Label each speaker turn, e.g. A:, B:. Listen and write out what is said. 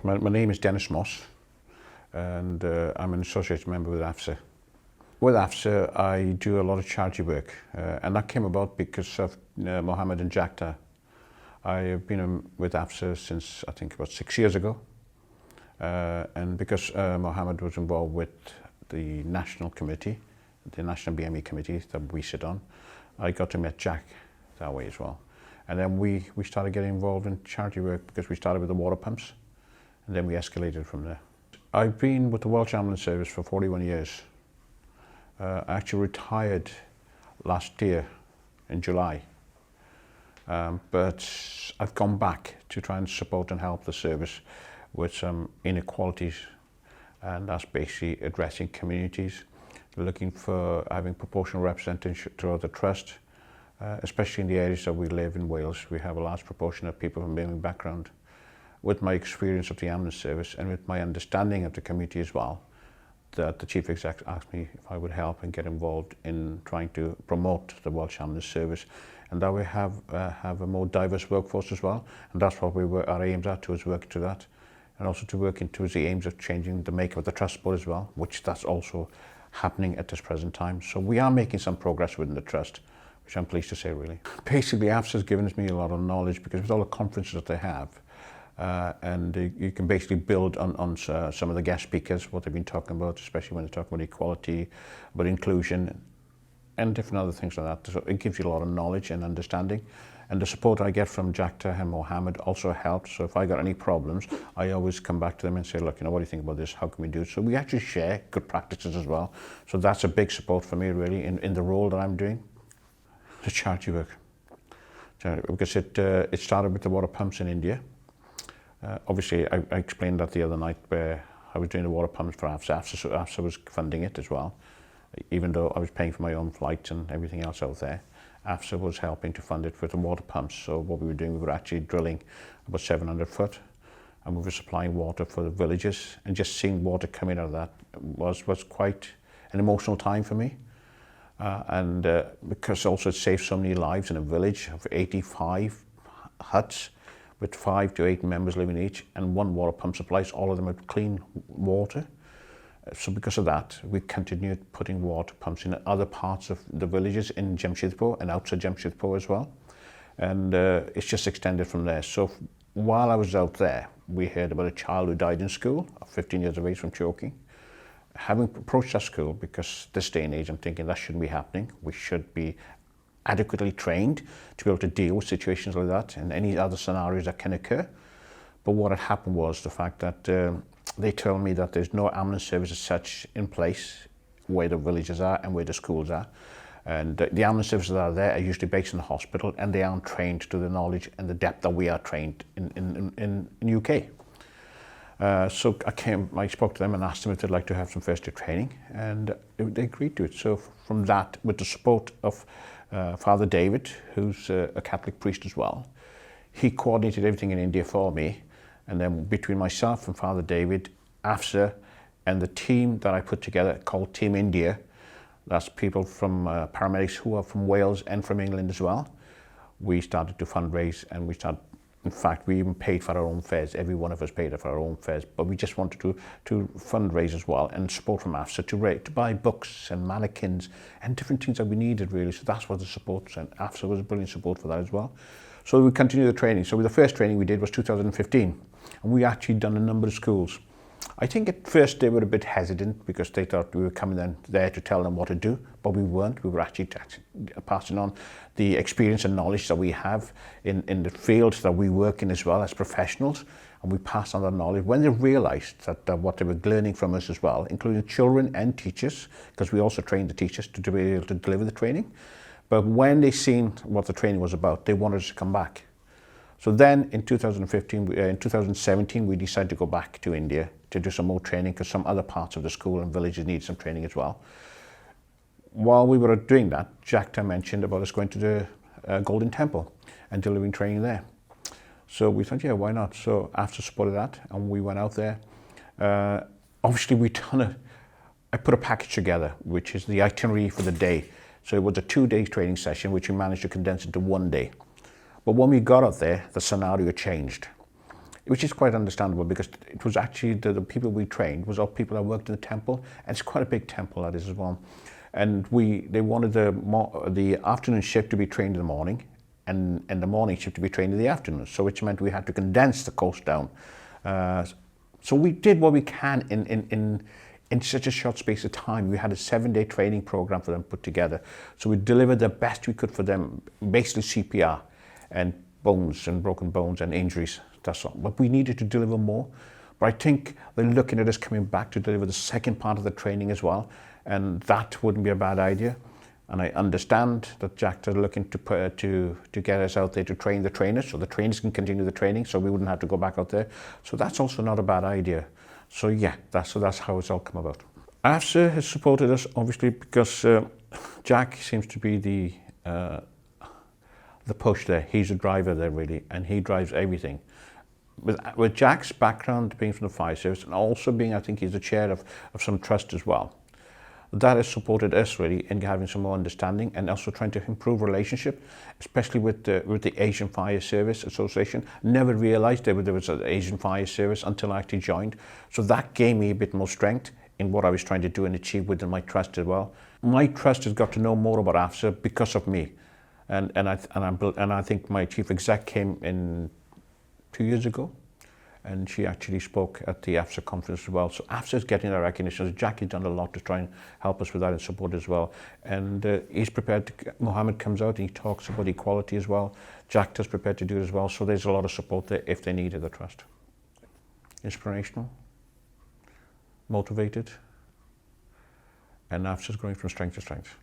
A: My name is Dennis Moss, and I'm an associate member with AFSA. With AFSA, I do a lot of charity work, and that came about because of Mohammed and Jakta. I have been with AFSA since, I think, about 6 years ago, and because Mohammed was involved with the national committee, the national BME committee that we sit on, I got to meet Jack that way as well. And then we started getting involved in charity work because we started with the water pumps, and then we escalated from there. I've been with the Welsh Ambulance Service for 41 years. I actually retired last year in July, but I've gone back to try and support and help the service with some inequalities, and that's basically addressing communities, looking for having proportional representation throughout the trust, especially in the areas that we live in Wales. We have a large proportion of people from BME background. With my experience of the ambulance service and with my understanding of the community as well, that the Chief Exec asked me if I would help and get involved in trying to promote the Welsh Ambulance Service, and that we have a more diverse workforce as well. And that's what our aims are towards working to that, and also to working towards the aims of changing the makeup of the trust board as well, which that's also happening at this present time. So we are making some progress within the trust, which I'm pleased to say, really. Basically, AFSA has given me a lot of knowledge because with all the conferences that they have, and you can basically build on some of the guest speakers, what they've been talking about, especially when they're talking about equality, about inclusion, and different other things like that. So it gives you a lot of knowledge and understanding. And the support I get from Jakta and Mohammed also helps. So if I got any problems, I always come back to them and say, look, what do you think about this? How can we do it? So we actually share good practices as well. So that's a big support for me, really, in the role that I'm doing. The charity work. Because it started with the water pumps in India. Obviously, I explained that the other night where I was doing the water pumps for AFSA. So AFSA was funding it as well, even though I was paying for my own flights and everything else out there. AFSA was helping to fund it with the water pumps. So what we were doing, we were actually drilling about 700 foot, and we were supplying water for the villages, and just seeing water coming out of that was quite an emotional time for me. Because also it saved so many lives in a village of 85 huts with 5 to 8 members living each, and one water pump supplies all of them with clean water. So because of that, we continued putting water pumps in other parts of the villages in Jamshedpur and outside Jamshedpur as well. And it's just extended from there. So while I was out there, we heard about a child who died in school, 15 years of age, from choking. Having approached that school, because this day and age, I'm thinking that shouldn't be happening. We should be adequately trained to be able to deal with situations like that and any other scenarios that can occur. But what had happened was the fact that they told me that there's no ambulance service as such in place where the villages are and where the schools are. And the ambulance services that are there are usually based in the hospital, and they aren't trained to the knowledge and the depth that we are trained in UK. So I spoke to them and asked them if they'd like to have some first aid training, and they agreed to it. So from that, with the support of Father David, who's a Catholic priest as well, he coordinated everything in India for me. And then between myself and Father David, AFSA, and the team that I put together called Team India, that's people from paramedics who are from Wales and from England as well, we started to fundraise, and in fact, we even paid for our own fares. Every one of us paid for our own fares, but we just wanted to fundraise as well and support from AFSA to buy books and mannequins and different things that we needed, really. So that's what the support, and AFSA was a brilliant support for that as well. So we continued the training. So the first training we did was 2015, and we actually done a number of schools. I think at first they were a bit hesitant because they thought we were coming there to tell them what to do, but we weren't. We were actually passing on the experience and knowledge that we have in the fields that we work in as well as professionals, and we passed on that knowledge. When they realised that what they were learning from us as well, including children and teachers, because we also trained the teachers to be able to deliver the training, but when they seen what the training was about, they wanted us to come back. So then in 2017, we decided to go back to India to do some more training, because some other parts of the school and villages need some training as well. While we were doing that, Jakta mentioned about us going to the Golden Temple and delivering training there. So we thought, yeah, why not? So after supported that, and we went out there. Obviously, I put a package together, which is the itinerary for the day. So it was a 2-day training session, which we managed to condense into 1 day. But when we got out there, the scenario changed. which is quite understandable because it was actually the people we trained was all people that worked in the temple, and it's quite a big temple that is as well. And they wanted the afternoon shift to be trained in the morning, and the morning shift to be trained in the afternoon. So which meant we had to condense the course down. So we did what we can in such a short space of time. We had a 7-day training program for them put together. So we delivered the best we could for them, basically CPR and bones and broken bones and injuries. That's all. But we needed to deliver more. But I think they're looking at us coming back to deliver the second part of the training as well. And that wouldn't be a bad idea. And I understand that Jack is looking to get us out there to train the trainers, so the trainers can continue the training, so we wouldn't have to go back out there. So that's also not a bad idea. So yeah, that's how it's all come about. AFSA has supported us, obviously, because Jack seems to be the push there. He's a driver there, really, and he drives everything. With Jack's background being from the fire service, and also being, I think he's the chair of some trust as well, that has supported us really in having some more understanding and also trying to improve relationship, especially with the Asian Fire Service Association. Never realised there was an Asian Fire Service until I actually joined. So that gave me a bit more strength in what I was trying to do and achieve within my trust as well. My trust has got to know more about AFSA because of me, and I think my chief exec came in 2 years ago. And she actually spoke at the AFSA conference as well. So AFSA is getting that recognition. Jackie's done a lot to try and help us with that and support as well. And he's prepared to, Mohammed comes out and he talks about equality as well. Jack is prepared to do it as well. So there's a lot of support there if they needed the trust. Inspirational, motivated, and AFSA is growing from strength to strength.